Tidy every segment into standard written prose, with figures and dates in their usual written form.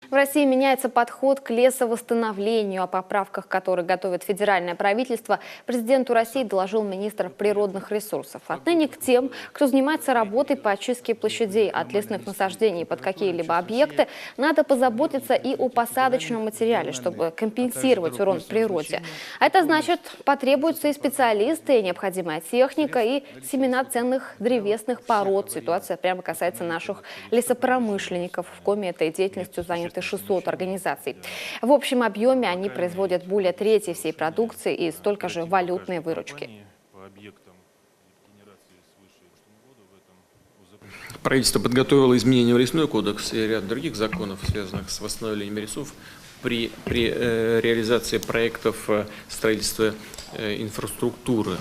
В России меняется подход к лесовосстановлению. О поправках, которые готовит федеральное правительство, президенту России доложил министр природных ресурсов. Отныне к тем, кто занимается работой по очистке площадей от лесных насаждений под какие-либо объекты, надо позаботиться и о посадочном материале, чтобы компенсировать урон природе. А это значит, потребуются и специалисты, и необходимая техника, и семена ценных древесных пород. Ситуация прямо касается наших лесопромышленников. В Коми этой деятельностью заняты 600 организаций. В общем объеме они производят более трети всей продукции и столько же валютной выручки. Правительство подготовило изменения в лесной кодекс и ряд других законов, связанных с восстановлением лесов при реализации проектов строительства инфраструктуры,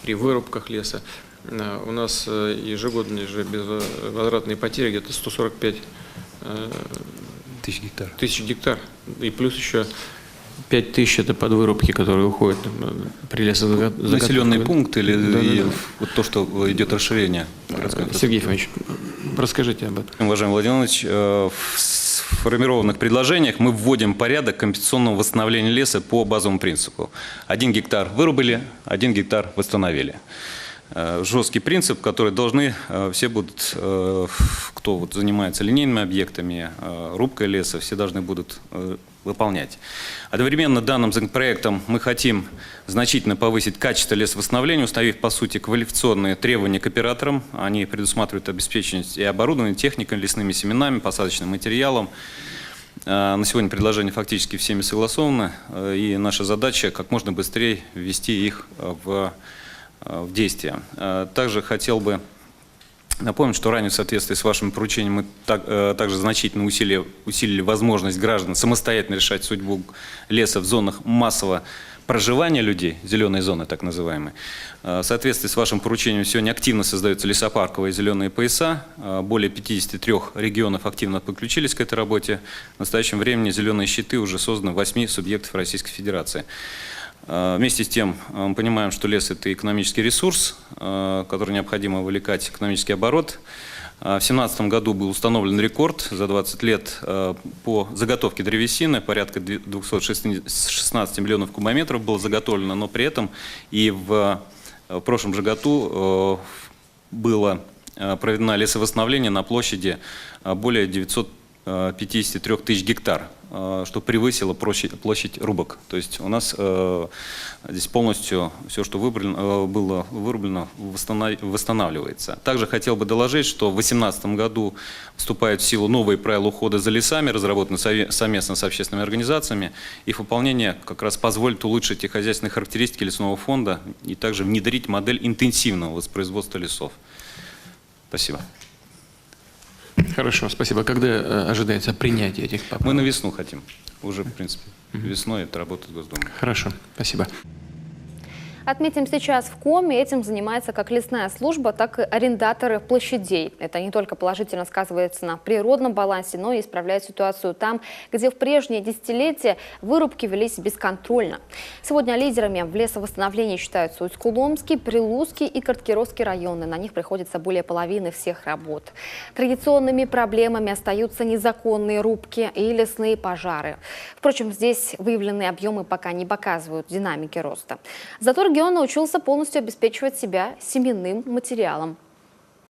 при вырубках леса. У нас ежегодно безвозвратные потери где-то 145 тысяч гектар. И плюс еще 5 тысяч это под вырубки, которые уходят при лесозаготовке. Населенный пункт или вот то, что идет расширение? Сергей Ефимович, расскажите об этом. Уважаемый Владимир Владимирович, в сформированных предложениях мы вводим порядок компенсационного восстановления леса по базовому принципу. 1 гектар вырубили, 1 гектар восстановили. Жесткий принцип, который должны все будут, кто вот занимается линейными объектами, рубкой леса, все должны будут выполнять. Одновременно данным законопроектом мы хотим значительно повысить качество лесовосстановления, установив, по сути, квалификационные требования к операторам. Они предусматривают обеспечение и оборудование, техникой, лесными семенами, посадочным материалом. На сегодня предложения фактически всеми согласованы, и наша задача как можно быстрее ввести их в действие. Также хотел бы напомнить, что ранее в соответствии с вашим поручением мы также значительно усилили возможность граждан самостоятельно решать судьбу леса в зонах массового проживания людей, зеленые зоны так называемые. В соответствии с вашим поручением сегодня активно создаются лесопарковые зеленые пояса. Более 53 регионов активно подключились к этой работе. В настоящем времени зеленые щиты уже созданы в 8 субъектов Российской Федерации. Вместе с тем мы понимаем, что лес – это экономический ресурс, который необходимо вовлекать в экономический оборот. В 2017 году был установлен рекорд за 20 лет по заготовке древесины. Порядка 216 миллионов кубометров было заготовлено, но при этом и в прошлом же году было проведено лесовосстановление на площади более 953 тысяч гектар, что превысило площадь рубок. То есть у нас здесь полностью все, что было вырублено, восстанавливается. Также хотел бы доложить, что в 2018 году вступают в силу новые правила ухода за лесами, разработанные совместно с общественными организациями. Их выполнение как раз позволит улучшить и хозяйственные характеристики лесного фонда и также внедрить модель интенсивного воспроизводства лесов. Спасибо. Хорошо, спасибо. Когда ожидается принятие этих поправок? Мы на весну хотим. Уже, в принципе, весной это работает Госдума. Хорошо, спасибо. Отметим, сейчас в Коми этим занимается как лесная служба, так и арендаторы площадей. Это не только положительно сказывается на природном балансе, но и исправляет ситуацию там, где в прежние десятилетия вырубки велись бесконтрольно. Сегодня лидерами в лесовосстановлении считаются Усть-Куломский, Прилузский и Карткировский районы. На них приходится более половины всех работ. Традиционными проблемами остаются незаконные рубки и лесные пожары. Впрочем, здесь выявленные объемы пока не показывают динамики роста. Зато регион научился полностью обеспечивать себя семенным материалом.